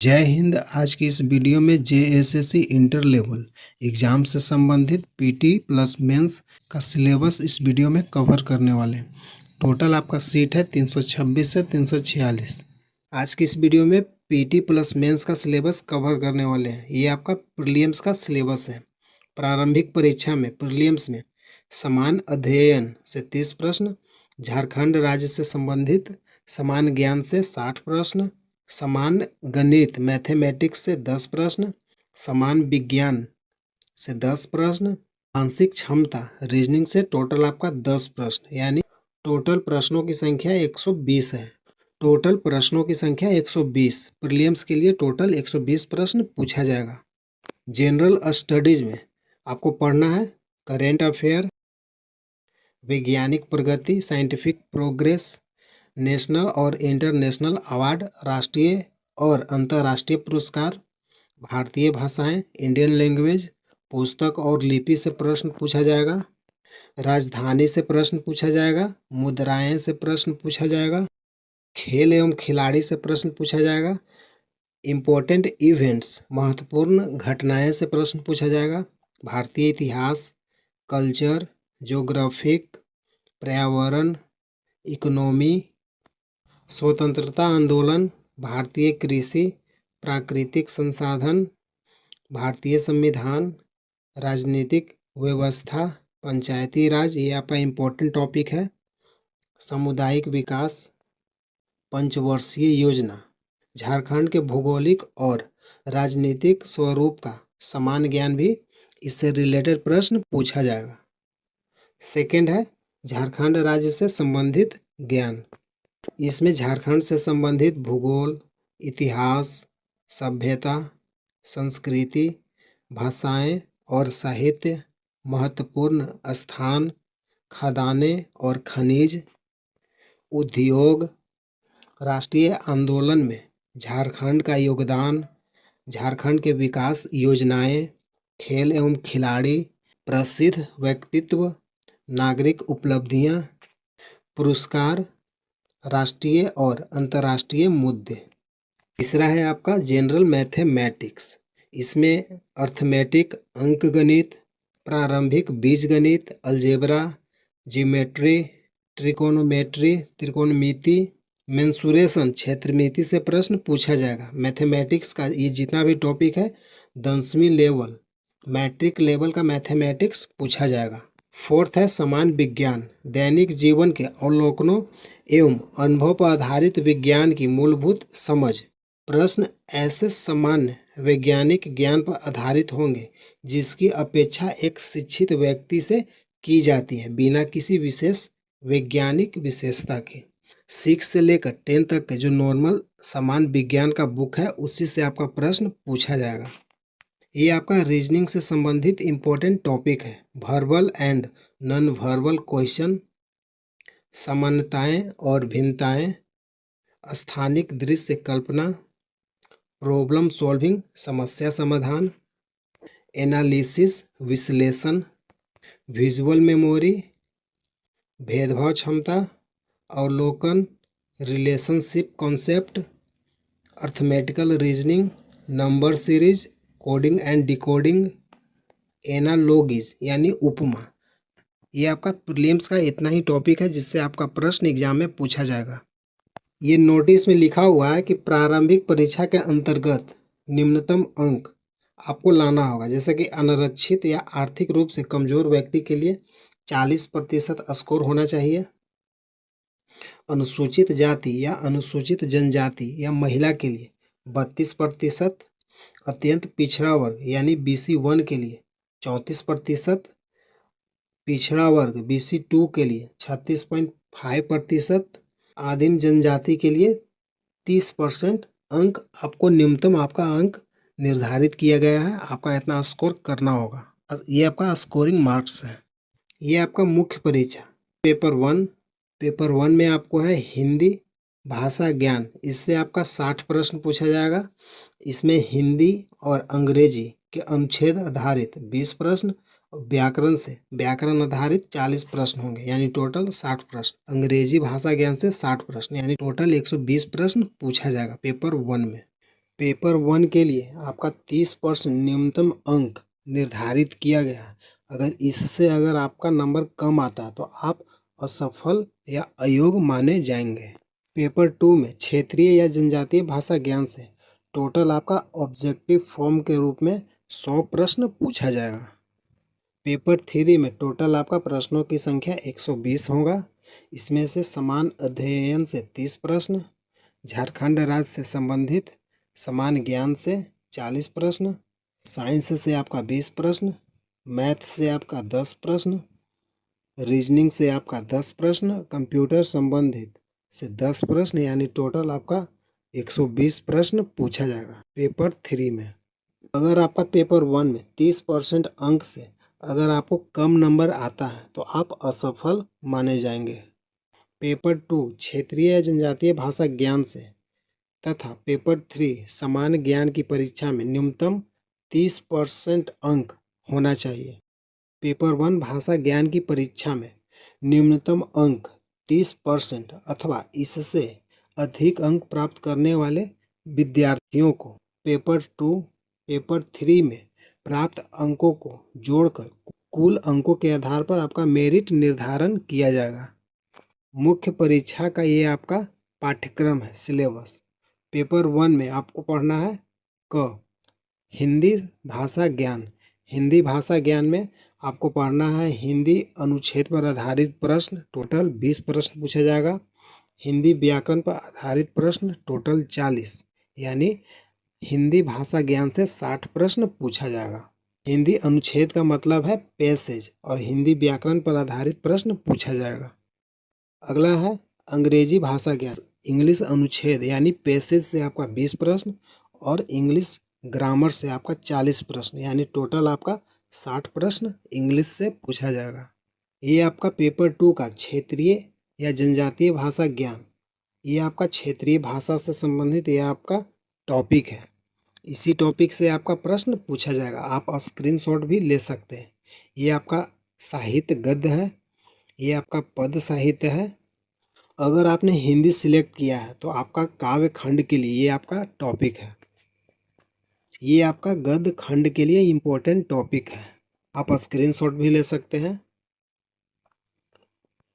जय हिंद। आज की इस वीडियो में जेएसएससी इंटर लेवल एग्जाम से संबंधित पीटी प्लस मेंस का सिलेबस इस वीडियो में कवर करने वाले हैं। टोटल आपका सीट है 326 से 346। आज की इस वीडियो में पीटी प्लस मेंस का सिलेबस कवर करने वाले हैं। ये आपका प्रीलिम्स का सिलेबस है। प्रारंभिक परीक्षा में प्रीलिम्स में समान अध्ययन से 30 प्रश्न, झारखंड राज्य से संबंधित समान ज्ञान से 60 प्रश्न, समान गणित मैथमेटिक्स से 10 प्रश्न, समान विज्ञान से 10 प्रश्न, मानसिक क्षमता रीजनिंग से टोटल आपका 10 प्रश्न, यानी टोटल प्रश्नों की संख्या 120 है। टोटल प्रश्नों की संख्या 120। प्रीलिम्स के लिए टोटल 120 प्रश्न पूछा जाएगा। जनरल स्टडीज में आपको पढ़ना है करेंट अफेयर, वैज्ञानिक प्रगति, साइंटिफिक प्रोग्रेस, नेशनल और इंटरनेशनल अवार्ड, राष्ट्रीय और अंतर्राष्ट्रीय पुरस्कार, भारतीय भाषाएं, इंडियन लैंग्वेज, पुस्तक और लिपि से प्रश्न पूछा जाएगा, राजधानी से प्रश्न पूछा जाएगा, मुद्राएं से प्रश्न पूछा जाएगा, खेल एवं खिलाड़ी से प्रश्न पूछा जाएगा, इम्पोर्टेंट इवेंट्स महत्वपूर्ण घटनाएं से प्रश्न पूछा जाएगा, भारतीय इतिहास, कल्चर, ज्योग्राफिक, पर्यावरण, इकोनॉमी, स्वतंत्रता आंदोलन, भारतीय कृषि, प्राकृतिक संसाधन, भारतीय संविधान, राजनीतिक व्यवस्था, पंचायती राज, ये आपका इम्पोर्टेंट टॉपिक है, सामुदायिक विकास, पंचवर्षीय योजना, झारखंड के भौगोलिक और राजनीतिक स्वरूप का समान ज्ञान भी इससे रिलेटेड प्रश्न पूछा जाएगा। सेकंड है झारखंड राज्य से संबंधित ज्ञान। इसमें झारखंड से संबंधित भूगोल, इतिहास, सभ्यता, संस्कृति, भाषाएं और साहित्य, महत्वपूर्ण स्थान, खदानें और खनिज, उद्योग, राष्ट्रीय आंदोलन में झारखंड का योगदान, झारखंड के विकास योजनाएं, खेल एवं खिलाड़ी, प्रसिद्ध व्यक्तित्व, नागरिक उपलब्धियां, पुरस्कार, राष्ट्रीय और अंतर्राष्ट्रीय मुद्दे। तीसरा है आपका जनरल मैथमेटिक्स। इसमें अर्थमेटिक, अंकगणित, प्रारंभिक बीजगणित, अलजेब्रा, ज्योमेट्री, त्रिकोणोमेट्री, त्रिकोणमिति, मेंसुरेशन क्षेत्रमिति से प्रश्न पूछा जाएगा। मैथमेटिक्स का ये जितना भी टॉपिक है 10वीं लेवल मैट्रिक लेवल का मैथमेटिक्स पूछा जाएगा। फोर्थ है समान विज्ञान, दैनिक जीवन के अवलोकनों एवं अनुभव पर आधारित विज्ञान की मूलभूत समझ। प्रश्न ऐसे सामान्य वैज्ञानिक ज्ञान पर आधारित होंगे जिसकी अपेक्षा एक शिक्षित व्यक्ति से की जाती है बिना किसी विशेष वैज्ञानिक विशेषता के। 6 से लेकर 10 तक के जो नॉर्मल समान विज्ञान का बुक है उसी से आपका प्रश्न पूछा जाएगा। ये आपका रीजनिंग से संबंधित इम्पोर्टेंट टॉपिक है। Verbal and non verbal question, समानताएं और भिन्नताएं, स्थानिक दृश्य कल्पना, प्रॉब्लम सॉल्विंग समस्या समाधान, एनालिसिस विश्लेषण, विजुअल मेमोरी, भेदभाव क्षमता, अवलोकन, relationship concept, arithmetical reasoning, number series, coding and decoding, analogies यानी उपमा। ये आपका प्रीलिम्स का इतना ही टॉपिक है जिससे आपका प्रश्न एग्जाम में पूछा जाएगा। ये नोटिस में लिखा हुआ है कि प्रारंभिक परीक्षा के अंतर्गत निम्नतम अंक आपको लाना होगा, जैसे कि अनारक्षित या आर्थिक रूप से कमजोर व्यक्ति के लिए 40% स्कोर होना चाहिए, अनुसूचित जाति या अनुसूचित जनजाति या महिला के लिए 32%, अत्यंत पिछड़ा वर्ग यानी BC1 के लिए 34%, पिछड़ा वर्ग BC2 के लिए 36.5%, आदिम जनजाति के लिए 30% अंक आपको न्यूनतम आपका अंक निर्धारित किया गया है। आपका इतना स्कोर करना होगा। ये आपका स्कोरिंग मार्क्स है। ये आपका मुख्य परीक्षा पेपर 1 में आपको है हिंदी भाषा ज्ञान। इससे आपका 60 प्रश्न पूछा जाएगा। इसमें हिंदी और अंग्रेजी के अनुच्छेद आधारित 20 प्रश्न, व्याकरण से व्याकरण आधारित 40 प्रश्न होंगे, यानी टोटल 60 प्रश्न। अंग्रेजी भाषा ज्ञान से 60 प्रश्न, यानी टोटल 120 प्रश्न पूछा जाएगा पेपर 1 में। पेपर 1 के लिए आपका 30% न्यूनतम अंक निर्धारित किया गया है। अगर आपका नंबर कम आता है तो आप असफल या अयोग्य माने जाएंगे। पेपर 2 में क्षेत्रीय या जनजातीय भाषा ज्ञान से टोटल आपका ऑब्जेक्टिव फॉर्म के रूप में 100 प्रश्न पूछा जाएगा। पेपर 3 में टोटल आपका प्रश्नों की संख्या 120 होगा। इसमें से समान अध्ययन से 30 प्रश्न, झारखंड राज्य से संबंधित समान ज्ञान से 40 प्रश्न, साइंस से आपका 20 प्रश्न, मैथ से आपका 10 प्रश्न, रीजनिंग से आपका 10 प्रश्न, कंप्यूटर संबंधित से 10 प्रश्न, यानी टोटल आपका 120 प्रश्न पूछा जाएगा पेपर 3 में। अगर आपका पेपर 1 में 30% अंक से अगर आपको कम नंबर आता है तो आप असफल माने जाएंगे। पेपर 2 क्षेत्रीय या जनजातीय भाषा ज्ञान से तथा पेपर 3 सामान्य ज्ञान की परीक्षा में न्यूनतम 30% अंक होना चाहिए। पेपर 1 भाषा ज्ञान की परीक्षा में न्यूनतम अंक 30% अथवा इससे अधिक अंक प्राप्त करने वाले विद्यार्थियों को पेपर 2, पेपर 3 में प्राप्त अंकों को जोड़कर कुल अंकों के आधार पर आपका मेरिट निर्धारण किया जाएगा। मुख्य परीक्षा का ये आपका पाठ्यक्रम है, सिलेबस। पेपर 1 में आपको पढ़ना है हिंदी भाषा ज्ञान। हिंदी भाषा ज्ञान में आपको पढ़ना है हिंदी अनुच्छेद पर आधारित प्रश्न, टोटल 20 प्रश्न पूछा जाएगा। हिंदी व्याकरण पर आधारित प्रश्न टोटल 40, यानी हिंदी भाषा ज्ञान से 60 प्रश्न पूछा जाएगा। हिंदी अनुच्छेद का मतलब है पैसेज, और हिंदी व्याकरण पर आधारित प्रश्न पूछा जाएगा। अगला है अंग्रेजी भाषा ज्ञान, इंग्लिश अनुच्छेद यानी पैसेज से आपका 20 प्रश्न और इंग्लिश ग्रामर से आपका 40 प्रश्न, यानी टोटल आपका 60 प्रश्न इंग्लिश से पूछा जाएगा। ये आपका पेपर 2 का क्षेत्रीय या जनजातीय भाषा ज्ञान, ये आपका क्षेत्रीय भाषा से संबंधित ये आपका टॉपिक है। इसी टॉपिक से आपका प्रश्न पूछा जाएगा, आप स्क्रीनशॉट भी ले सकते हैं। ये आपका साहित्य गद्य है, ये आपका पद साहित्य है। अगर आपने हिंदी सिलेक्ट किया है तो आपका काव्य खंड के लिए ये आपका टॉपिक है। ये आपका गद्य खंड के लिए इम्पोर्टेंट टॉपिक है, आप स्क्रीनशॉट भी ले सकते हैं।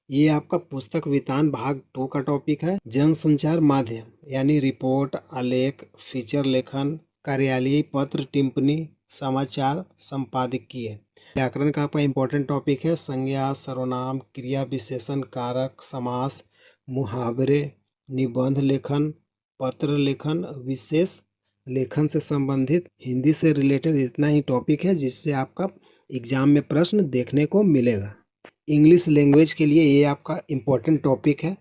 ये आपका पुस्तक वितान भाग 2 का टॉपिक है। जनसंचार माध्यम यानी रिपोर्ट, आलेख, फीचर लेखन, कार्यालयीय पत्र, टिप्पणी, समाचार संपादकीय। व्याकरण का आपका इम्पोर्टेंट टॉपिक है संज्ञा, सर्वनाम, क्रिया विशेषण, कारक, समास, मुहावरे, निबंध लेखन, पत्र लेखन, विशेष लेखन से संबंधित हिंदी से रिलेटेड इतना ही टॉपिक है जिससे आपका एग्जाम में प्रश्न देखने को मिलेगा। इंग्लिश लैंग्वेज के लिए ये आपका इम्पोर्टेंट टॉपिक है।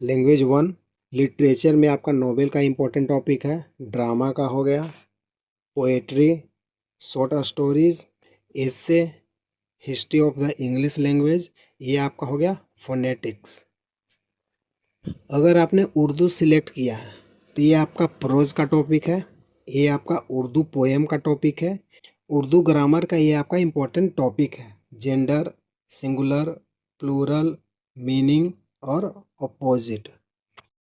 लैंग्वेज 1 लिटरेचर में आपका नोवेल का इम्पोर्टेंट टॉपिक है, ड्रामा का हो गया, poetry, short stories, essay, history of the English language, ये आपका हो गया फोनेटिक्स। अगर आपने उर्दू सिलेक्ट किया है तो ये आपका प्रोज का टॉपिक है, ये आपका उर्दू पोएम का टॉपिक है। उर्दू ग्रामर का ये आपका इम्पोर्टेंट टॉपिक है, जेंडर, सिंगुलर, प्लूरल, मीनिंग और अपोजिट।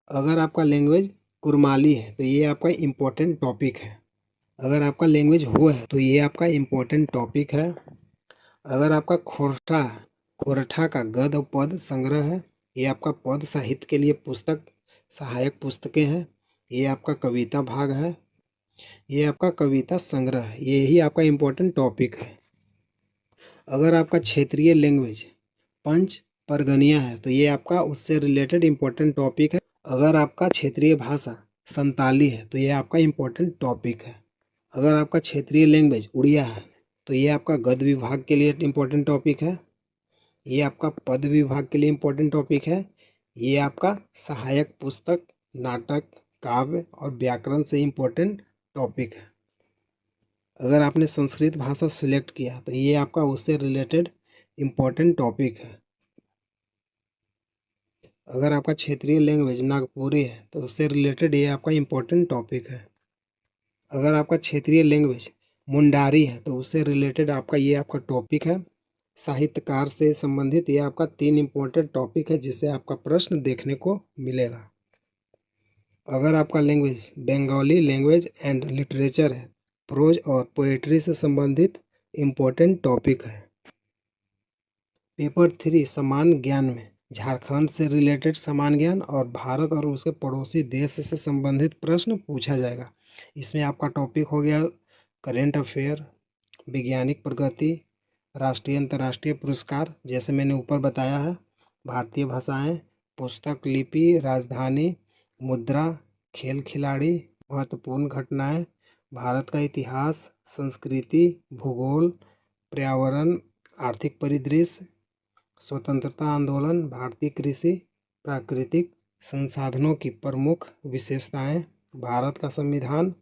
अगर आपका लैंग्वेज कुरमाली है तो ये आपका इम्पोर्टेंट टॉपिक है। अगर आपका लैंग्वेज हो है तो ये आपका इम्पोर्टेंट टॉपिक है। अगर आपका खोरठा है, खोरठा का गद्य और पद संग्रह है, ये आपका पद साहित्य के लिए पुस्तक सहायक पुस्तकें हैं। ये आपका कविता भाग है, ये आपका कविता संग्रह है, ये ही आपका इम्पोर्टेंट टॉपिक है। अगर आपका क्षेत्रीय लैंग्वेज पंच परगनिया है तो ये आपका उससे रिलेटेड इम्पोर्टेंट टॉपिक है। अगर आपका क्षेत्रीय भाषा संताली है तो ये आपका इम्पोर्टेंट टॉपिक है। अगर आपका क्षेत्रीय लैंग्वेज उड़िया है तो ये आपका गद्य विभाग के लिए इम्पोर्टेंट टॉपिक है। ये आपका पद विभाग के लिए इम्पोर्टेंट टॉपिक है। ये आपका सहायक पुस्तक, नाटक, काव्य और व्याकरण से इम्पोर्टेंट टॉपिक है। अगर आपने संस्कृत भाषा सिलेक्ट किया तो ये आपका उससे रिलेटेड इम्पोर्टेंट टॉपिक है। अगर आपका क्षेत्रीय लैंग्वेज नागपुरी है तो उससे रिलेटेड ये आपका इम्पोर्टेंट टॉपिक है। अगर आपका क्षेत्रीय लैंग्वेज मुंडारी है तो उससे रिलेटेड आपका ये आपका टॉपिक है। साहित्यकार से संबंधित ये आपका 3 इम्पोर्टेंट टॉपिक है जिससे आपका प्रश्न देखने को मिलेगा। अगर आपका language Bengali language and literature है, प्रोज और पोएट्री से संबंधित इम्पोर्टेंट टॉपिक है। पेपर 3 समान ज्ञान में झारखंड से रिलेटेड समान ज्ञान और भारत और उसके पड़ोसी देश से संबंधित प्रश्न पूछा जाएगा। इसमें आपका टॉपिक हो गया करेंट अफेयर, वैज्ञानिक प्रगति, राष्ट्रीय अंतर्राष्ट्रीय पुरस्कार जैसे मैंने ऊपर बताया है, भारतीय भाषाएं, पुस्तक लिपि, राजधानी, मुद्रा, खेल खिलाड़ी, महत्वपूर्ण घटनाएं, भारत का इतिहास, संस्कृति, भूगोल, पर्यावरण, आर्थिक परिदृश्य, स्वतंत्रता आंदोलन, भारतीय कृषि, प्राकृतिक संसाधनों की प्रमुख विशेषताएं, भारत का संविधान,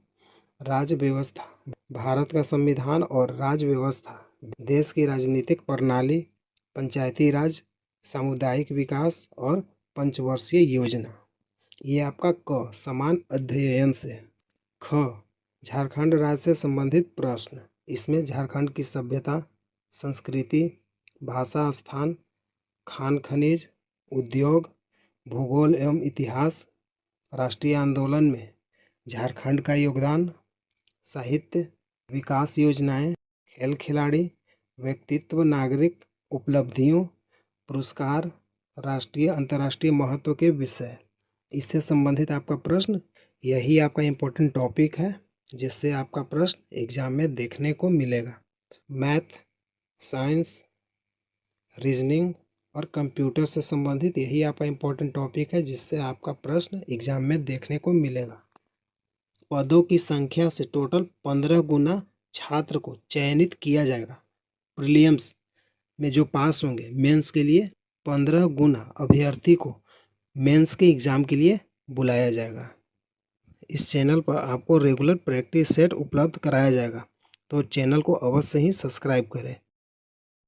राज्य व्यवस्था, भारत का संविधान और राज्य व्यवस्था, देश की राजनीतिक प्रणाली, पंचायती राज, सामुदायिक विकास और पंचवर्षीय योजना। ये आपका क समान अध्ययन से। ख झारखंड राज्य से संबंधित प्रश्न। इसमें झारखंड की सभ्यता, संस्कृति, भाषा, स्थान, खान खनिज, उद्योग, भूगोल एवं इतिहास, राष्ट्रीय आंदोलन में झारखंड का योगदान, साहित्य, विकास योजनाएं, खेल खिलाड़ी, व्यक्तित्व, नागरिक उपलब्धियों, पुरस्कार, राष्ट्रीय अंतर्राष्ट्रीय महत्व के विषय। इससे संबंधित आपका प्रश्न, यही आपका इम्पोर्टेंट टॉपिक है जिससे आपका प्रश्न एग्जाम में देखने को मिलेगा। मैथ, साइंस, रीजनिंग और कंप्यूटर से संबंधित यही आपका इम्पोर्टेंट टॉपिक है जिससे आपका प्रश्न एग्जाम में देखने को मिलेगा। पदों की संख्या से टोटल 15 गुना छात्र को चयनित किया जाएगा। प्रीलिम्स में जो पास होंगे मेंस के लिए 15 गुना अभ्यर्थी को मेंस के एग्ज़ाम के लिए बुलाया जाएगा। इस चैनल पर आपको रेगुलर प्रैक्टिस सेट उपलब्ध कराया जाएगा, तो चैनल को अवश्य ही सब्सक्राइब करें।